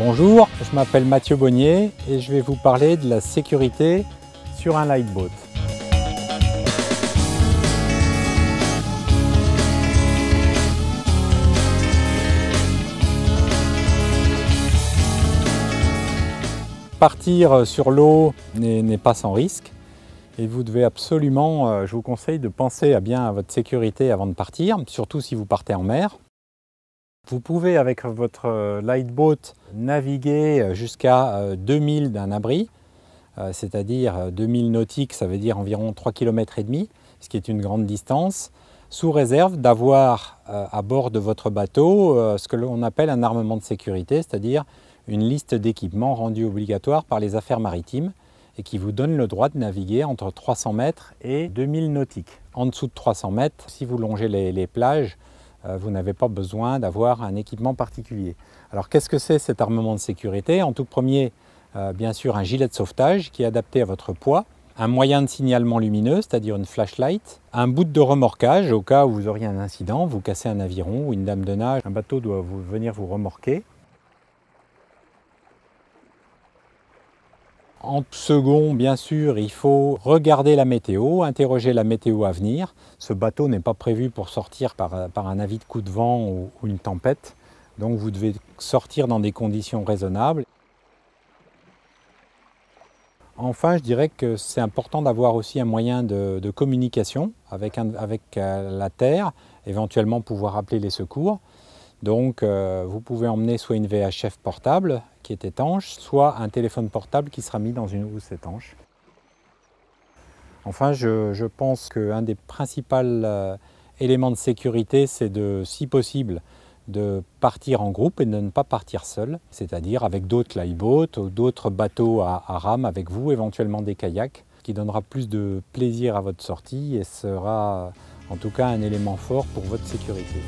Bonjour, je m'appelle Mathieu Bonnier et je vais vous parler de la sécurité sur un lightboat. Partir sur l'eau n'est pas sans risque et vous devez absolument, je vous conseille de penser à votre sécurité avant de partir, surtout si vous partez en mer. Vous pouvez avec votre lightboat naviguer jusqu'à 2000 d'un abri, c'est-à-dire 2000 nautiques, ça veut dire environ 3,5 km, ce qui est une grande distance, sous réserve d'avoir à bord de votre bateau ce que l'on appelle un armement de sécurité, c'est-à-dire une liste d'équipements rendue obligatoire par les affaires maritimes et qui vous donne le droit de naviguer entre 300 mètres et 2000 nautiques. En dessous de 300 mètres, si vous longez les plages, vous n'avez pas besoin d'avoir un équipement particulier. Alors qu'est-ce que c'est cet armement de sécurité? En tout premier, bien sûr, un gilet de sauvetage qui est adapté à votre poids, un moyen de signalement lumineux, c'est-à-dire une flashlight, un bout de remorquage au cas où vous auriez un incident, vous cassez un aviron ou une dame de nage, un bateau doit venir vous remorquer. En second, bien sûr, il faut regarder la météo, interroger la météo à venir. Ce bateau n'est pas prévu pour sortir par un avis de coup de vent ou une tempête. Donc vous devez sortir dans des conditions raisonnables. Enfin, je dirais que c'est important d'avoir aussi un moyen de communication avec la terre, éventuellement pouvoir appeler les secours. Donc vous pouvez emmener soit une VHF portable qui est étanche, soit un téléphone portable qui sera mis dans une housse étanche. Enfin, je pense qu'un des principaux éléments de sécurité, c'est si possible, de partir en groupe et de ne pas partir seul, c'est-à-dire avec d'autres lightboats ou d'autres bateaux à rame avec vous, éventuellement des kayaks, qui donnera plus de plaisir à votre sortie et sera en tout cas un élément fort pour votre sécurité.